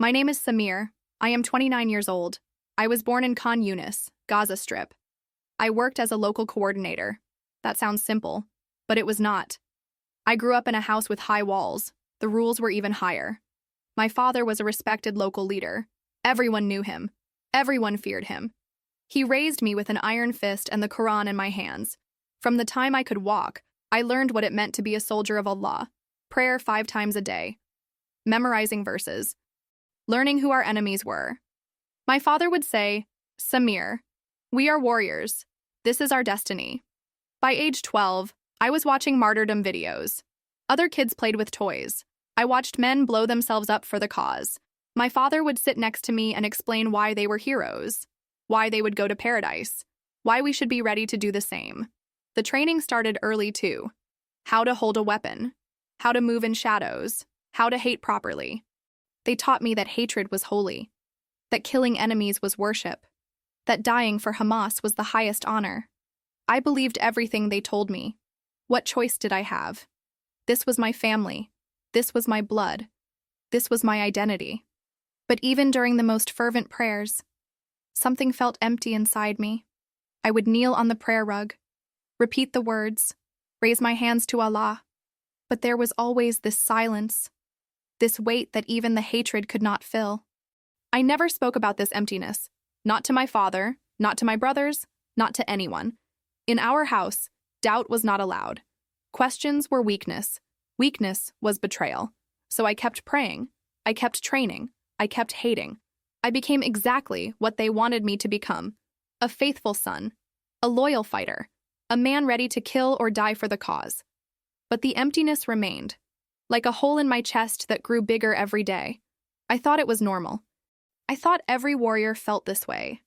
My name is Samir. I am 29 years old. I was born in Khan Yunis, Gaza Strip. I worked as a local coordinator. That sounds simple, but it was not. I grew up in a house with high walls. The rules were even higher. My father was a respected local leader. Everyone knew him. Everyone feared him. He raised me with an iron fist and the Quran in my hands. From the time I could walk, I learned what it meant to be a soldier of Allah. Prayer 5 times a day. Memorizing verses. Learning who our enemies were. My father would say, "Samir, we are warriors. This is our destiny." By age 12, I was watching martyrdom videos. Other kids played with toys. I watched men blow themselves up for the cause. My father would sit next to me and explain why they were heroes, why they would go to paradise, why we should be ready to do the same. The training started early too. How to hold a weapon, how to move in shadows, how to hate properly. They taught me that hatred was holy, that killing enemies was worship, that dying for Hamas was the highest honor. I believed everything they told me. What choice did I have? This was my family. This was my blood. This was my identity. But even during the most fervent prayers, something felt empty inside me. I would kneel on the prayer rug, repeat the words, raise my hands to Allah. But there was always this silence, this weight that even the hatred could not fill. I never spoke about this emptiness, not to my father, not to my brothers, not to anyone. In our house, doubt was not allowed. Questions were weakness. Weakness was betrayal. So I kept praying. I kept training. I kept hating. I became exactly what they wanted me to become. A faithful son. A loyal fighter. A man ready to kill or die for the cause. But the emptiness remained, like a hole in my chest that grew bigger every day. I thought it was normal. I thought every warrior felt this way.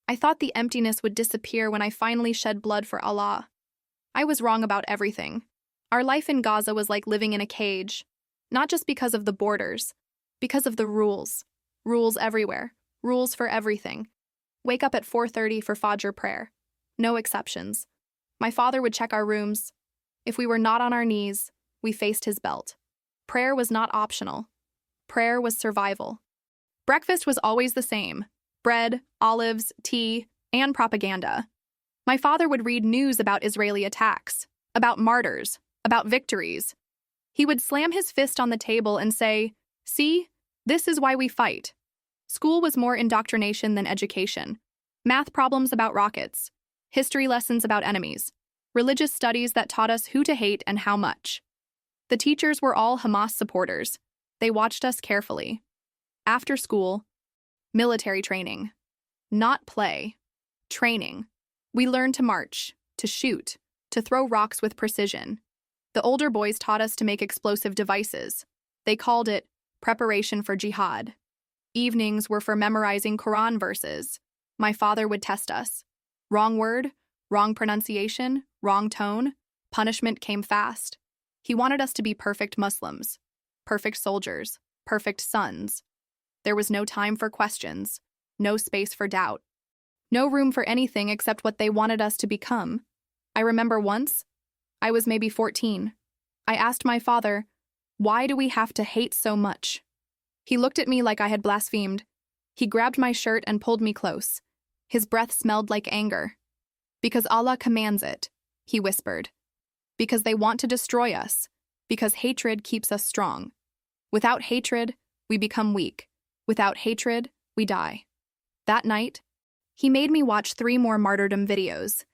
I thought the emptiness would disappear when I finally shed blood for Allah. I was wrong about everything. Our life in Gaza was like living in a cage, not just because of the borders, because of the rules. Rules everywhere. Rules for everything. Wake up at 4:30 for Fajr prayer. No exceptions. My father would check our rooms. If we were not on our knees, we faced his belt. Prayer was not optional. Prayer was survival. Breakfast was always the same: bread, olives, tea, and propaganda. My father would read news about Israeli attacks, about martyrs, about victories. He would slam his fist on the table and say, "See, this is why we fight." School was more indoctrination than education. Math problems about rockets, history lessons about enemies, religious studies that taught us who to hate and how much. The teachers were all Hamas supporters. They watched us carefully. After school, military training. Not play. Training. We learned to march, to shoot, to throw rocks with precision. The older boys taught us to make explosive devices. They called it preparation for jihad. Evenings were for memorizing Quran verses. My father would test us. Wrong word, wrong pronunciation, wrong tone. Punishment came fast. He wanted us to be perfect Muslims, perfect soldiers, perfect sons. There was no time for questions, no space for doubt, no room for anything except what they wanted us to become. I remember once, I was maybe 14. I asked my father, "Why do we have to hate so much?" He looked at me like I had blasphemed. He grabbed my shirt and pulled me close. His breath smelled like anger. "Because Allah commands it," he whispered. "Because they want to destroy us. Because hatred keeps us strong. Without hatred, we become weak. Without hatred, we die." That night, he made me watch 3 more martyrdom videos.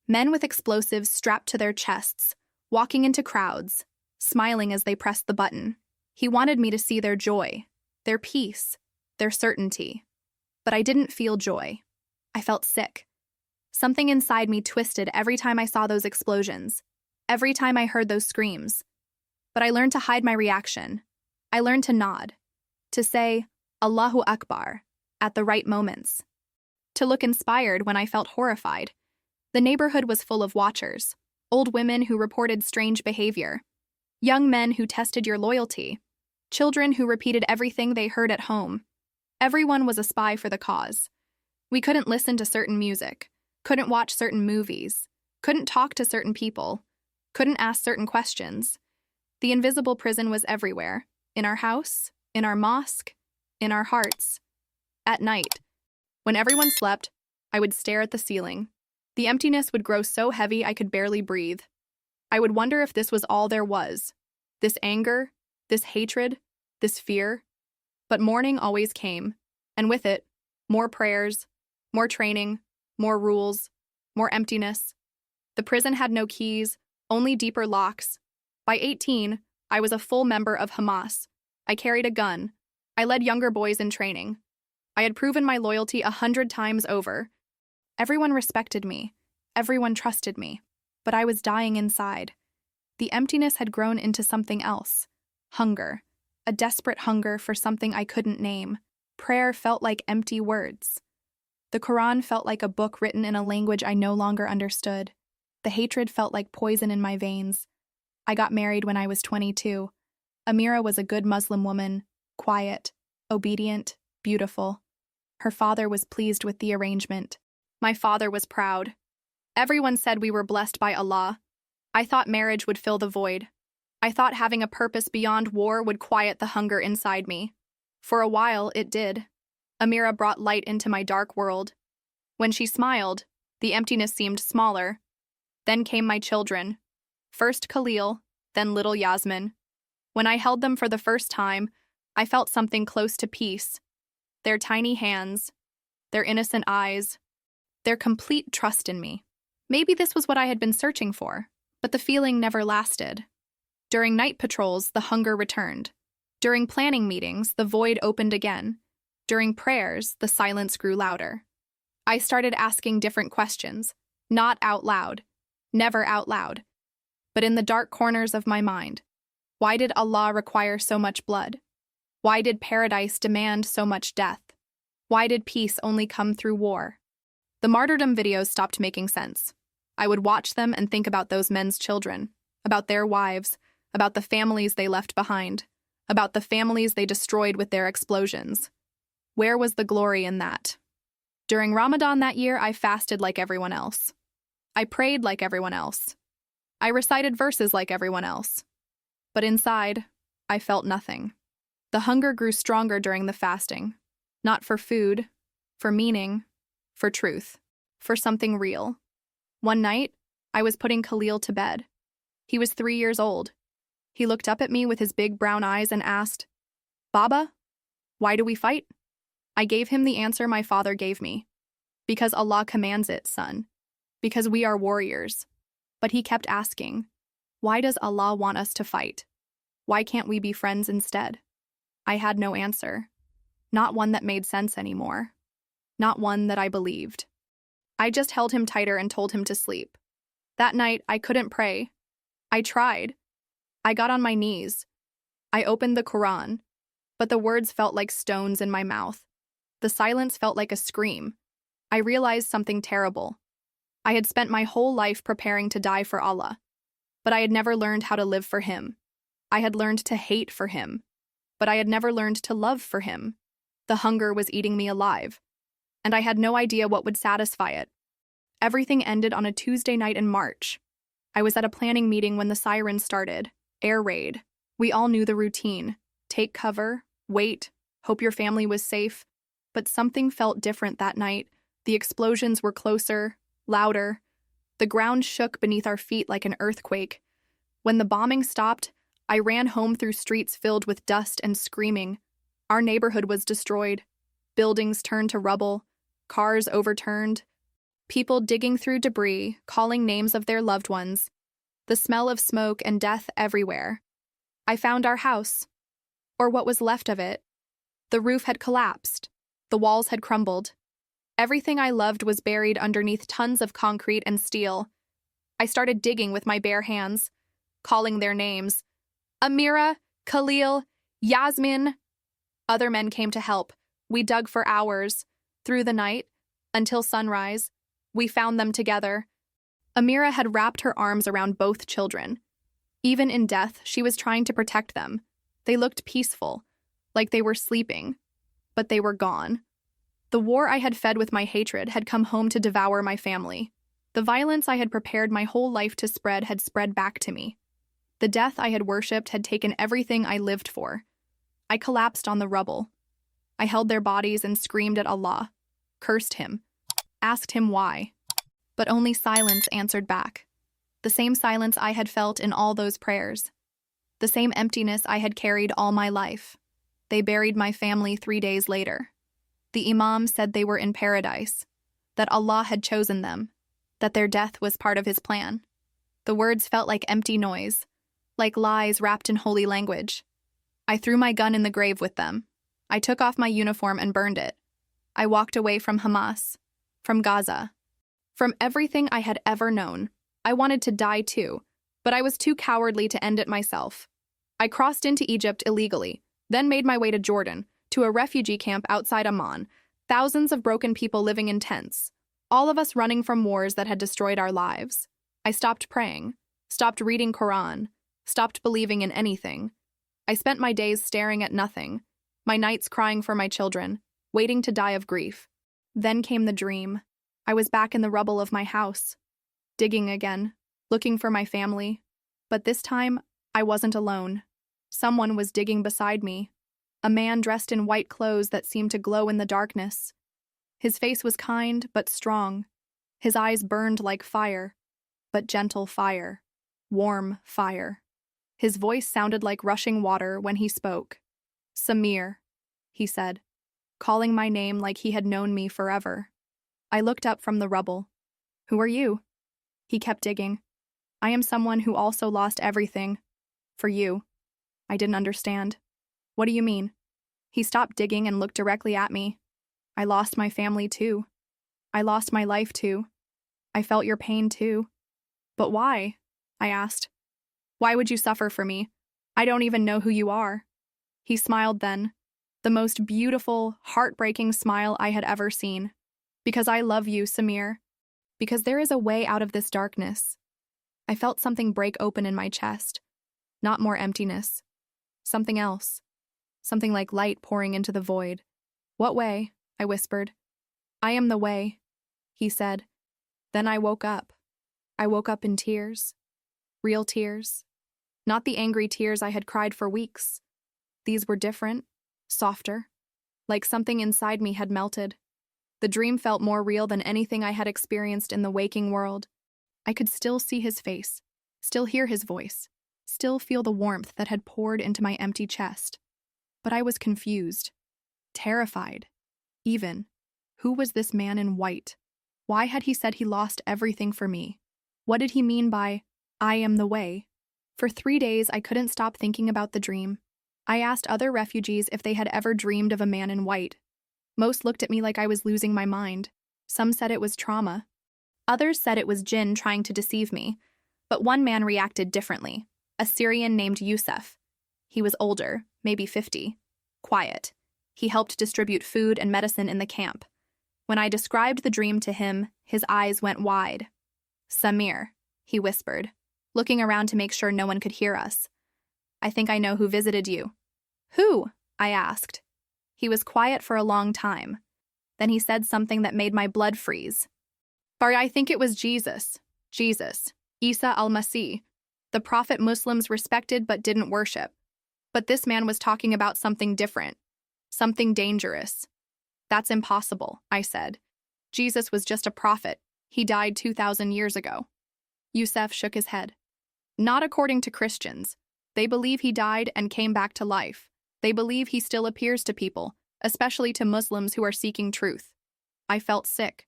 Men with explosives strapped to their chests, walking into crowds, smiling as they pressed the button. He wanted me to see their joy, their peace, their certainty. But I didn't feel joy. I felt sick. Something inside me twisted every time I saw those explosions, every time I heard those screams. But I learned to hide my reaction. I learned to nod, to say, "Allahu Akbar," at the right moments, to look inspired when I felt horrified. The neighborhood was full of watchers, old women who reported strange behavior, young men who tested your loyalty, children who repeated everything they heard at home. Everyone was a spy for the cause. We couldn't listen to certain music, couldn't watch certain movies, couldn't talk to certain people, couldn't ask certain questions. The invisible prison was everywhere, in our house, in our mosque, in our hearts. At night, when everyone slept, I would stare at the ceiling. The emptiness would grow so heavy I could barely breathe. I would wonder if this was all there was. This anger, this hatred, this fear. But morning always came, and with it, more prayers, more training, more rules, more emptiness. The prison had no keys, only deeper locks. By 18, I was a full member of Hamas. I carried a gun. I led younger boys in training. I had proven my loyalty 100 times over. Everyone respected me. Everyone trusted me. But I was dying inside. The emptiness had grown into something else. Hunger. A desperate hunger for something I couldn't name. Prayer felt like empty words. The Quran felt like a book written in a language I no longer understood. The hatred felt like poison in my veins. I got married when I was 22. Amira was a good Muslim woman, quiet, obedient, beautiful. Her father was pleased with the arrangement. My father was proud. Everyone said we were blessed by Allah. I thought marriage would fill the void. I thought having a purpose beyond war would quiet the hunger inside me. For a while, it did. Amira brought light into my dark world. When she smiled, the emptiness seemed smaller. Then came my children. First Khalil, then little Yasmin. When I held them for the first time, I felt something close to peace. Their tiny hands, their innocent eyes, their complete trust in me. Maybe this was what I had been searching for, but the feeling never lasted. During night patrols, the hunger returned. During planning meetings, the void opened again. During prayers, the silence grew louder. I started asking different questions, not out loud, never out loud, but in the dark corners of my mind. Why did Allah require so much blood? Why did paradise demand so much death? Why did peace only come through war? The martyrdom videos stopped making sense. I would watch them and think about those men's children, about their wives, about the families they left behind, about the families they destroyed with their explosions. Where was the glory in that? During Ramadan that year, I fasted like everyone else. I prayed like everyone else. I recited verses like everyone else. But inside, I felt nothing. The hunger grew stronger during the fasting, not for food, for meaning, for truth, for something real. One night, I was putting Khalil to bed. He was 3 years old. He looked up at me with his big brown eyes and asked, "Baba, why do we fight?" I gave him the answer my father gave me. Because Allah commands it, son. Because we are warriors. But he kept asking, why does Allah want us to fight? Why can't we be friends instead? I had no answer. Not one that made sense anymore. Not one that I believed. I just held him tighter and told him to sleep. That night, I couldn't pray. I tried. I got on my knees. I opened the Quran, but the words felt like stones in my mouth. The silence felt like a scream. I realized something terrible. I had spent my whole life preparing to die for Allah, but I had never learned how to live for Him. I had learned to hate for Him, but I had never learned to love for Him. The hunger was eating me alive, and I had no idea what would satisfy it. Everything ended on a Tuesday night in March. I was at a planning meeting when the sirens started. Air raid. We all knew the routine. Take cover, wait, hope your family was safe. But something felt different that night. The explosions were closer, louder. The ground shook beneath our feet like an earthquake. When the bombing stopped, I ran home through streets filled with dust and screaming. Our neighborhood was destroyed. Buildings turned to rubble. Cars overturned. People digging through debris, calling names of their loved ones. The smell of smoke and death everywhere. I found our house, or what was left of it. The roof had collapsed. The walls had crumbled. Everything I loved was buried underneath tons of concrete and steel. I started digging with my bare hands, calling their names. Amira, Khalil, Yasmin. Other men came to help. We dug for hours, through the night, until sunrise. We found them together. Amira had wrapped her arms around both children. Even in death, she was trying to protect them. They looked peaceful, like they were sleeping. But they were gone. The war I had fed with my hatred had come home to devour my family. The violence I had prepared my whole life to spread had spread back to me. The death I had worshipped had taken everything I lived for. I collapsed on the rubble. I held their bodies and screamed at Allah, cursed him, asked him why. But only silence answered back. The same silence I had felt in all those prayers. The same emptiness I had carried all my life. They buried my family 3 days later. The Imam said they were in paradise, that Allah had chosen them, that their death was part of his plan. The words felt like empty noise, like lies wrapped in holy language. I threw my gun in the grave with them. I took off my uniform and burned it. I walked away from Hamas, from Gaza, from everything I had ever known. I wanted to die too, but I was too cowardly to end it myself. I crossed into Egypt illegally, then made my way to Jordan, to a refugee camp outside Amman, thousands of broken people living in tents, all of us running from wars that had destroyed our lives. I stopped praying, stopped reading Quran, stopped believing in anything. I spent my days staring at nothing, my nights crying for my children, waiting to die of grief. Then came the dream. I was back in the rubble of my house, digging again, looking for my family. But this time, I wasn't alone. Someone was digging beside me, a man dressed in white clothes that seemed to glow in the darkness. His face was kind but strong. His eyes burned like fire, but gentle fire, warm fire. His voice sounded like rushing water when he spoke. "Samir," he said, calling my name like he had known me forever. I looked up from the rubble. "Who are you?" He kept digging. "I am someone who also lost everything. For you." I didn't understand. "What do you mean?" He stopped digging and looked directly at me. "I lost my family too. I lost my life too. I felt your pain too." "But why?" I asked. "Why would you suffer for me? I don't even know who you are." He smiled then, the most beautiful, heartbreaking smile I had ever seen. "Because I love you, Samir. Because there is a way out of this darkness." I felt something break open in my chest. Not more emptiness. Something else. Something like light pouring into the void. "What way?" I whispered. "I am the way," he said. Then I woke up. I woke up in tears. Real tears. Not the angry tears I had cried for weeks. These were different, softer, like something inside me had melted. The dream felt more real than anything I had experienced in the waking world. I could still see his face, still hear his voice, still feel the warmth that had poured into my empty chest. But I was confused, terrified, even. Who was this man in white? Why had he said he lost everything for me? What did he mean by, "I am the way"? For 3 days, I couldn't stop thinking about the dream. I asked other refugees if they had ever dreamed of a man in white. Most looked at me like I was losing my mind. Some said it was trauma. Others said it was jinn trying to deceive me. But one man reacted differently, a Syrian named Yusuf. He was older, maybe 50. Quiet. He helped distribute food and medicine in the camp. When I described the dream to him, his eyes went wide. "Samir," he whispered, looking around to make sure no one could hear us. "I think I know who visited you." "Who?" I asked. He was quiet for a long time. Then he said something that made my blood freeze. "But I think it was Jesus, Isa al-Masih, the prophet Muslims respected but didn't worship. But this man was talking about something different, something dangerous." "That's impossible," I said. "Jesus was just a prophet. He died 2,000 years ago." Yusuf shook his head. "Not according to Christians. They believe he died and came back to life. They believe he still appears to people, especially to Muslims who are seeking truth." I felt sick.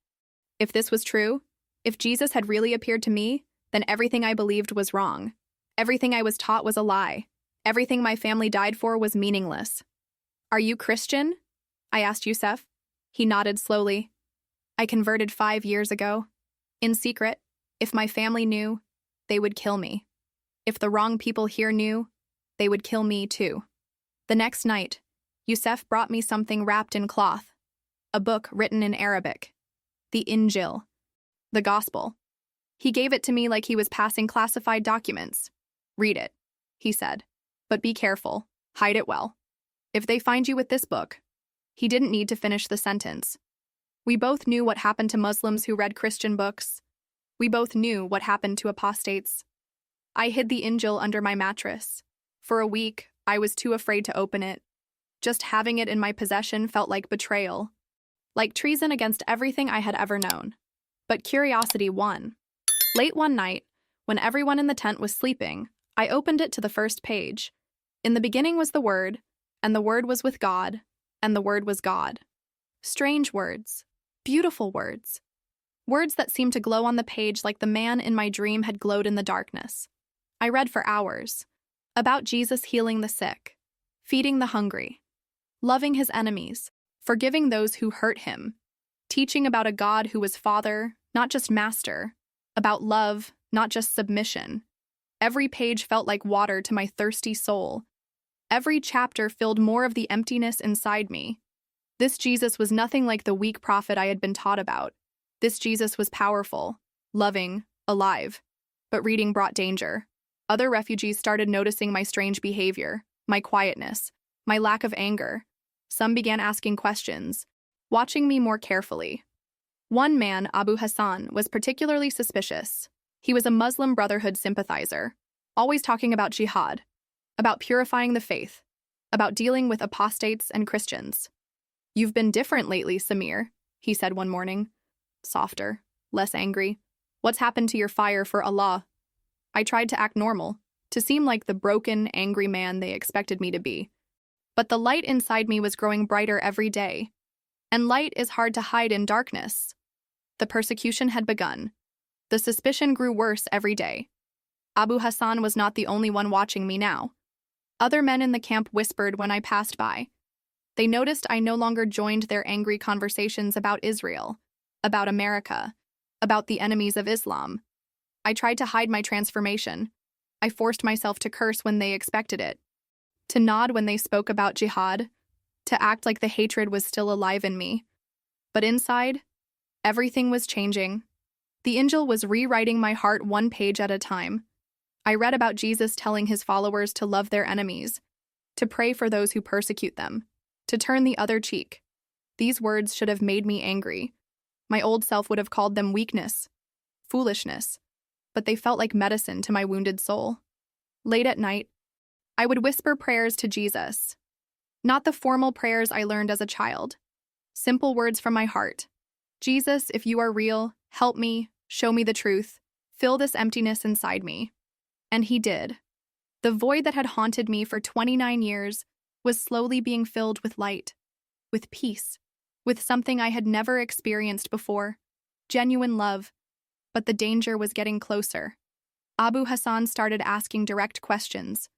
If this was true, if Jesus had really appeared to me, then everything I believed was wrong. Everything I was taught was a lie. Everything my family died for was meaningless. "Are you Christian?" I asked Yusuf. He nodded slowly. "I converted 5 years ago. In secret. If my family knew, they would kill me. If the wrong people here knew, they would kill me too." The next night, Yusuf brought me something wrapped in cloth. A book written in Arabic. The Injil. The Gospel. He gave it to me like he was passing classified documents. "Read it," he said. "But be careful. Hide it well. If they find you with this book..." He didn't need to finish the sentence. We both knew what happened to Muslims who read Christian books. We both knew what happened to apostates. I hid the Injil under my mattress. For a week, I was too afraid to open it. Just having it in my possession felt like betrayal, like treason against everything I had ever known. But curiosity won. Late one night, when everyone in the tent was sleeping, I opened it to the first page. In the beginning was the Word, and the Word was with God, and the Word was God. Strange words, beautiful words. Words that seemed to glow on the page like the man in my dream had glowed in the darkness. I read for hours. About Jesus healing the sick, feeding the hungry, loving his enemies, forgiving those who hurt him, teaching about a God who was Father, not just Master, about love, not just submission. Every page felt like water to my thirsty soul. Every chapter filled more of the emptiness inside me. This Jesus was nothing like the weak prophet I had been taught about. This Jesus was powerful, loving, alive. But reading brought danger. Other refugees started noticing my strange behavior, my quietness, my lack of anger. Some began asking questions, watching me more carefully. One man, Abu Hassan, was particularly suspicious. He was a Muslim Brotherhood sympathizer, always talking about jihad, about purifying the faith, about dealing with apostates and Christians. "You've been different lately, Samir," he said one morning. Softer, less angry. "What's happened to your fire for Allah?" I tried to act normal, to seem like the broken, angry man they expected me to be. But the light inside me was growing brighter every day. And light is hard to hide in darkness. The persecution had begun. The suspicion grew worse every day. Abu Hassan was not the only one watching me now. Other men in the camp whispered when I passed by. They noticed I no longer joined their angry conversations about Israel, about America, about the enemies of Islam. I tried to hide my transformation. I forced myself to curse when they expected it, to nod when they spoke about jihad, to act like the hatred was still alive in me. But inside, everything was changing. The angel was rewriting my heart one page at a time. I read about Jesus telling his followers to love their enemies, to pray for those who persecute them, to turn the other cheek. These words should have made me angry. My old self would have called them weakness, foolishness, but they felt like medicine to my wounded soul. Late at night, I would whisper prayers to Jesus. Not the formal prayers I learned as a child. Simple words from my heart. "Jesus, if you are real, help me, show me the truth, fill this emptiness inside me." And he did. The void that had haunted me for 29 years was slowly being filled with light, with peace, with something I had never experienced before, genuine love. But the danger was getting closer. Abu Hassan started asking direct questions.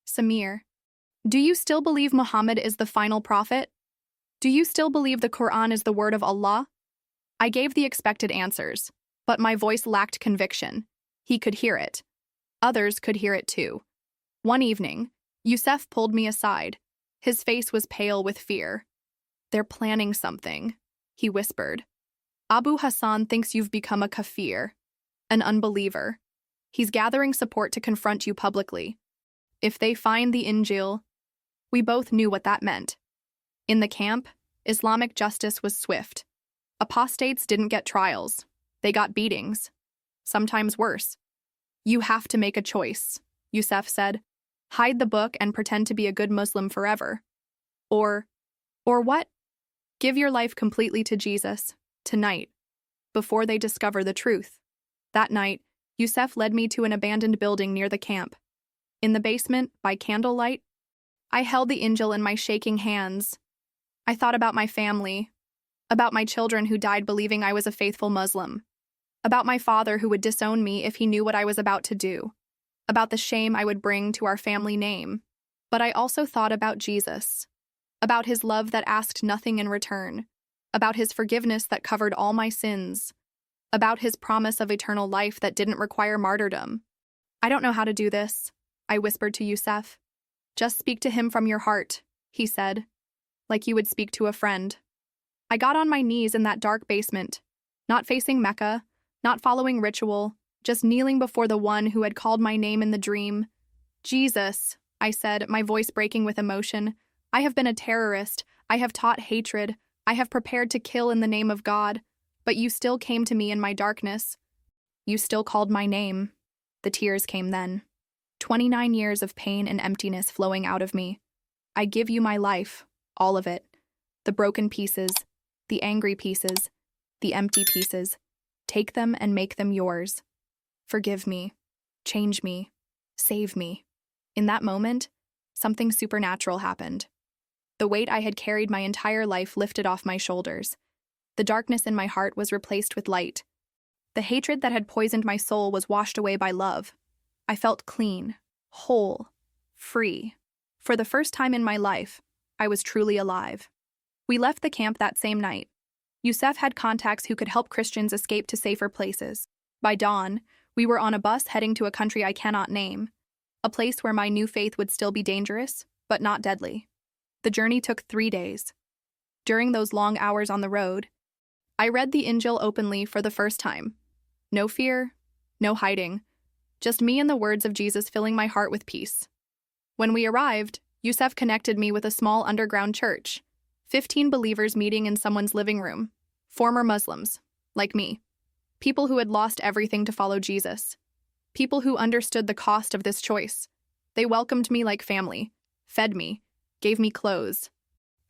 "Samir, do you still believe Muhammad is the final prophet? Do you still believe the Quran is the word of Allah?" I gave the expected answers, but my voice lacked conviction. He could hear it. Others could hear it too. One evening, Youssef pulled me aside. His face was pale with fear. "They're planning something," he whispered. "Abu Hassan thinks you've become a kafir, an unbeliever. He's gathering support to confront you publicly. If they find the Injil..." We both knew what that meant. In the camp, Islamic justice was swift. Apostates didn't get trials. They got beatings. Sometimes worse. "You have to make a choice," Youssef said. "Hide the book and pretend to be a good Muslim forever. Or what? Give your life completely to Jesus, tonight, before they discover the truth." That night, Youssef led me to an abandoned building near the camp. In the basement, by candlelight, I held the Injil in my shaking hands. I thought about my family, about my children who died believing I was a faithful Muslim, about my father who would disown me if he knew what I was about to do, about the shame I would bring to our family name. But I also thought about Jesus, about his love that asked nothing in return, about his forgiveness that covered all my sins, about his promise of eternal life that didn't require martyrdom. "I don't know how to do this," I whispered to Youssef. "Just speak to him from your heart," he said, like you would speak to a friend. I got on my knees in that dark basement, not facing Mecca, not following ritual, just kneeling before the one who had called my name in the dream. "Jesus," I said, my voice breaking with emotion, "I have been a terrorist. I have taught hatred. I have prepared to kill in the name of God. But you still came to me in my darkness. You still called my name." The tears came then. 29 years of pain and emptiness flowing out of me. I give you my life, all of it. The broken pieces, the angry pieces, the empty pieces. Take them and make them yours. Forgive me, change me, save me. In that moment, something supernatural happened. The weight I had carried my entire life lifted off my shoulders. The darkness in my heart was replaced with light. The hatred that had poisoned my soul was washed away by love. I felt clean, whole, free. For the first time in my life, I was truly alive. We left the camp that same night. Youssef had contacts who could help Christians escape to safer places. By dawn, we were on a bus heading to a country I cannot name, a place where my new faith would still be dangerous, but not deadly. The journey took 3 days. During those long hours on the road, I read the Injil openly for the first time. No fear, no hiding, just me and the words of Jesus filling my heart with peace. When we arrived, Youssef connected me with a small underground church, 15 believers meeting in someone's living room, former Muslims, like me, people who had lost everything to follow Jesus, people who understood the cost of this choice. They welcomed me like family, fed me, gave me clothes,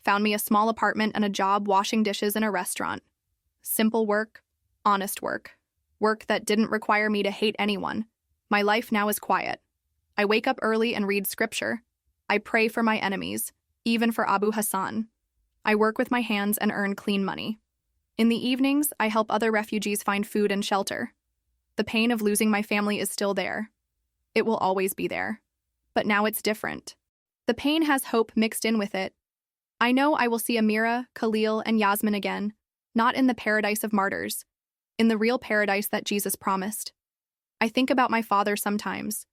found me a small apartment and a job washing dishes in a restaurant. Simple work, honest work, work that didn't require me to hate anyone. My life now is quiet. I wake up early and read scripture. I pray for my enemies, even for Abu Hassan. I work with my hands and earn clean money. In the evenings, I help other refugees find food and shelter. The pain of losing my family is still there. It will always be there. But now it's different. The pain has hope mixed in with it. I know I will see Amira, Khalil, and Yasmin again, not in the paradise of martyrs, in the real paradise that Jesus promised. I think about my father sometimes,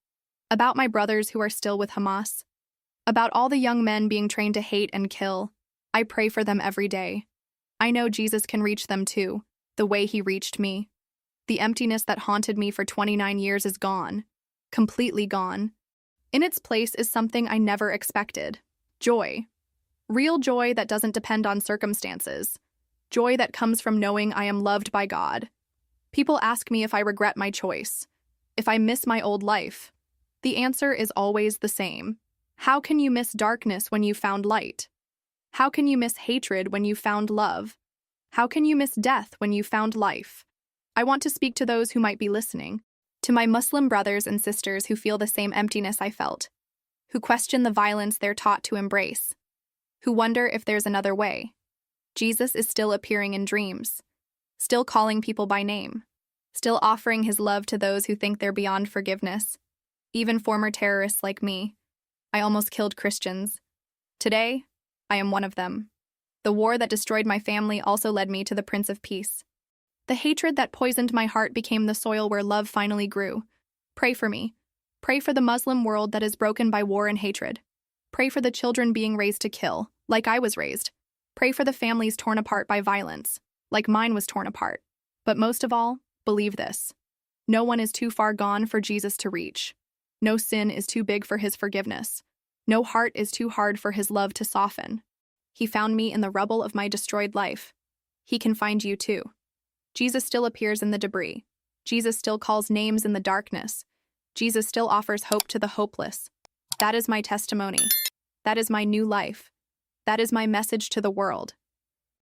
about my brothers who are still with Hamas, about all the young men being trained to hate and kill. I pray for them every day. I know Jesus can reach them too, the way he reached me. The emptiness that haunted me for 29 years is gone, completely gone. In its place is something I never expected. Joy. Real joy that doesn't depend on circumstances. Joy that comes from knowing I am loved by God. People ask me if I regret my choice, if I miss my old life. The answer is always the same. How can you miss darkness when you found light? How can you miss hatred when you found love? How can you miss death when you found life? I want to speak to those who might be listening, to my Muslim brothers and sisters who feel the same emptiness I felt, who question the violence they're taught to embrace, who wonder if there's another way. Jesus is still appearing in dreams, still calling people by name, still offering his love to those who think they're beyond forgiveness, even former terrorists like me. I almost killed Christians. Today, I am one of them. The war that destroyed my family also led me to the Prince of Peace. The hatred that poisoned my heart became the soil where love finally grew. Pray for me. Pray for the Muslim world that is broken by war and hatred. Pray for the children being raised to kill, like I was raised. Pray for the families torn apart by violence, like mine was torn apart. But most of all, believe this. No one is too far gone for Jesus to reach. No sin is too big for his forgiveness. No heart is too hard for his love to soften. He found me in the rubble of my destroyed life. He can find you too. Jesus still appears in the debris. Jesus still calls names in the darkness. Jesus still offers hope to the hopeless. That is my testimony. That is my new life. That is my message to the world.